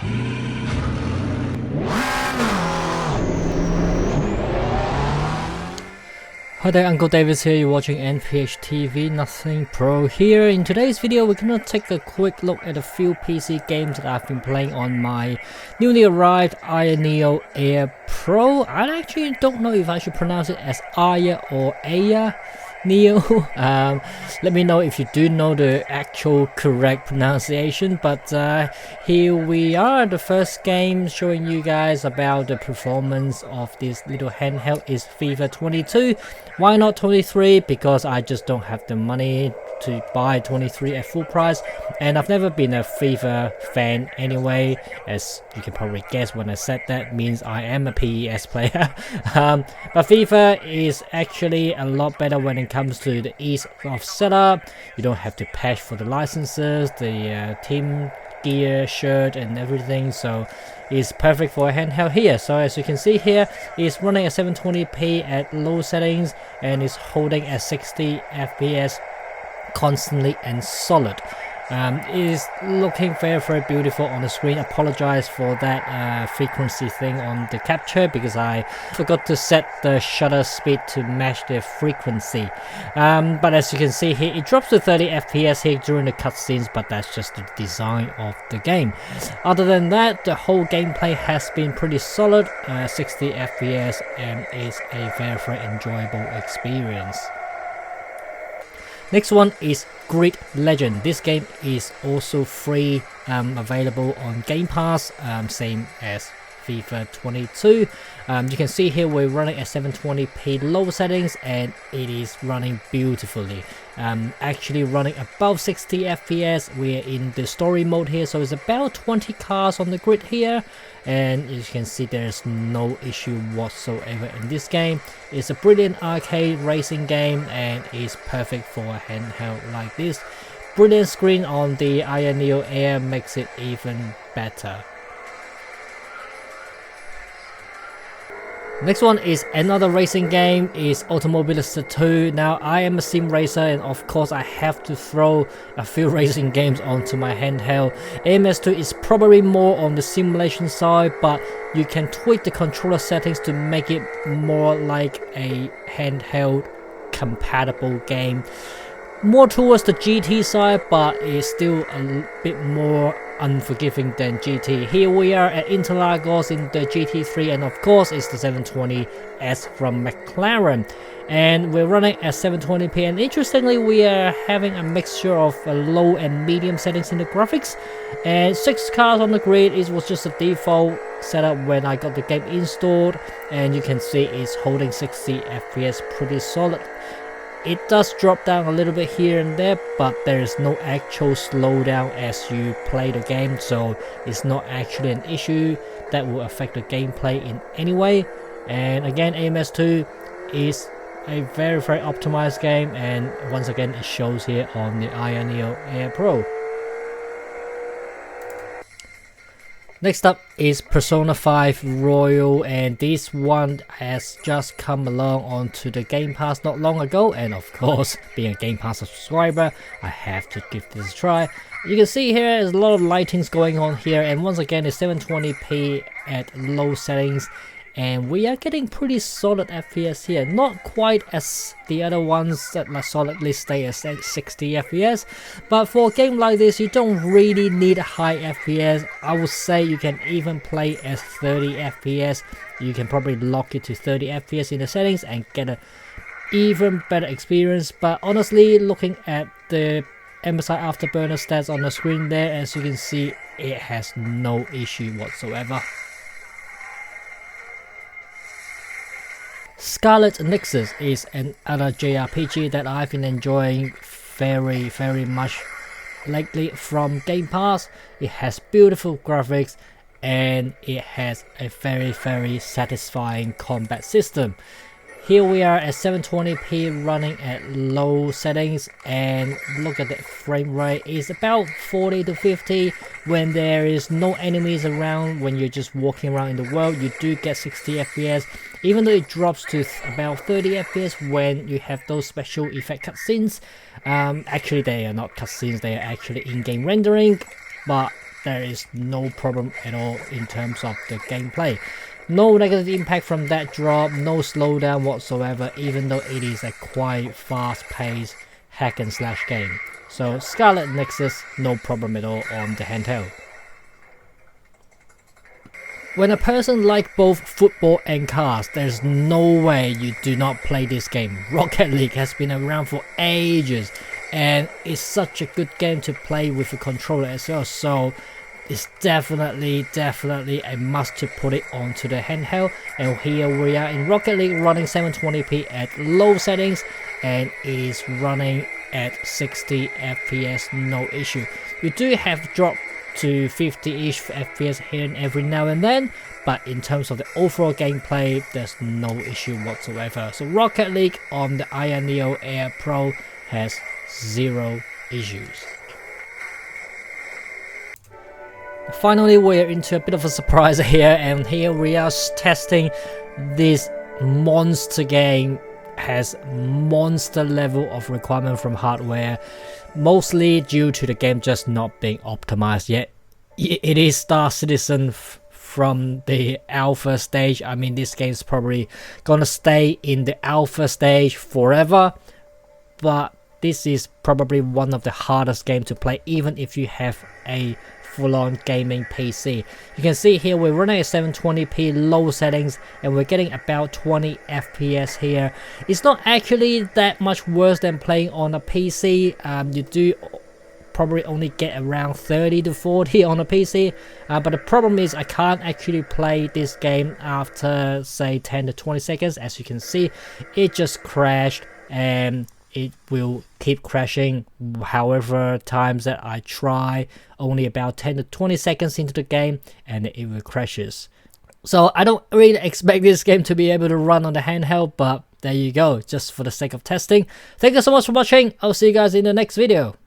Hi there, Uncle Davis here, you're watching NPH TV, Nothingprohere here. In today's video, we're gonna take a quick look at a few PC games that I've been playing on my newly arrived Ayaneo Air Pro. I actually don't know if I should pronounce it as Aya or Aya Neo. Let me know if you do know the actual correct pronunciation, but here we are. The first game showing you guys about the performance of this little handheld is FIFA 22. Why not 23? Because I just don't have the money to buy 23 at full price, and I've never been a FIFA fan anyway, as you can probably guess when I said that means I am a PES player. But FIFA is actually a lot better when it comes to the ease of setup. You don't have to patch for the licenses, the team gear, shirt and everything, so it's perfect for a handheld here. So as you can see here, it's running at 720p at low settings and is holding at 60 FPS constantly and solid. It is looking very beautiful on the screen. Apologize for that frequency thing on the capture because I forgot to set the shutter speed to match the frequency. But as you can see here, it drops to 30 FPS here during the cutscenes, but that's just the design of the game. Other than that, the whole gameplay has been pretty solid. 60 FPS and is a very enjoyable experience. Next one is Grid Legend. This game is also free, available on Game Pass, same as FIFA 22. You can see here we're running at 720p low settings and it is running beautifully. Actually running above 60 FPS. We're in the story mode here, so it's about 20 cars on the grid here, and as you can see there's no issue whatsoever in this game. It's a brilliant arcade racing game and is perfect for a handheld like this. Brilliant screen on the Ayaneo Air makes it even better. Next one is another racing game, is Automobilista 2. Now I am a sim racer and of course I have to throw a few racing games onto my handheld. AMS2 is probably more on the simulation side, but you can tweak the controller settings to make it more like a handheld compatible game. More towards the GT side, but it's still a bit more unforgiving than GT. Here we are at Interlagos in the GT3, and of course it's the 720S from McLaren, and we're running at 720p, and interestingly we are having a mixture of low and medium settings in the graphics, and 6 cars on the grid. It was just a default setup when I got the game installed, and you can see it's holding 60 FPS pretty solid. It does drop down a little bit here and there, but there is no actual slowdown as you play the game, so it's not actually an issue that will affect the gameplay in any way. And again, AMS2 is a very optimized game, and once again it shows here on the Ayaneo Air Pro. Next up is Persona 5 Royal, and this one has just come along onto the Game Pass not long ago, and of course being a Game Pass subscriber I have to give this a try. You can see here there's a lot of lightings going on here, and once again it's 720p at low settings, and we are getting pretty solid FPS here. Not quite as the other ones that solidly stay at 60 FPS, but for a game like this you don't really need a high FPS. I would say you can even play at 30 FPS. You can probably lock it to 30 FPS in the settings and get an even better experience. But honestly, looking at the MSI Afterburner stats on the screen there, as you can see, it has no issue whatsoever. Scarlet Nexus is another JRPG that I've been enjoying very much lately from Game Pass. It has beautiful graphics and it has a very satisfying combat system. Here we are at 720p running at low settings, and look at the frame rate. It's about 40 to 50 when there is no enemies around. When you're just walking around in the world, you do get 60 FPS, even though it drops to about 30 FPS when you have those special effect cutscenes. Actually they are not cutscenes, they are actually in-game rendering, but there is no problem at all in terms of the gameplay. No negative impact from that drop, no slowdown whatsoever, even though it is a quite fast-paced hack and slash game. So Scarlet Nexus, no problem at all on the handheld. When a person like both football and cars, there's no way you do not play this game. Rocket League has been around for ages and it's such a good game to play with a controller as well, so it's definitely a must to put it onto the handheld. And here we are in Rocket League running 720p at low settings, and it is running at 60 FPS, no issue. You do have drop to 50-ish FPS here and every now and then, but in terms of the overall gameplay, there's no issue whatsoever. So Rocket League on the Ayaneo Air Pro has zero issues. Finally, we're into a bit of a surprise here, and here we are testing this monster game. Has monster level of requirement from hardware, mostly due to the game just not being optimized yet. It is Star Citizen from the alpha stage. I mean, this game's probably gonna stay in the alpha stage forever, but this is probably one of the hardest games to play, even if you have a full-on gaming PC. You can see here we're running at 720p low settings and we're getting about 20 FPS here. It's not actually that much worse than playing on a PC. You do probably only get around 30 to 40 on a PC, but the problem is I can't actually play this game after say 10 to 20 seconds. As you can see, it just crashed and it will keep crashing however times that I try, only about 10 to 20 seconds into the game and it will crashes. So I don't really expect this game to be able to run on the handheld, but there you go, just for the sake of testing. Thank you so much for watching. I'll see you guys in the next video.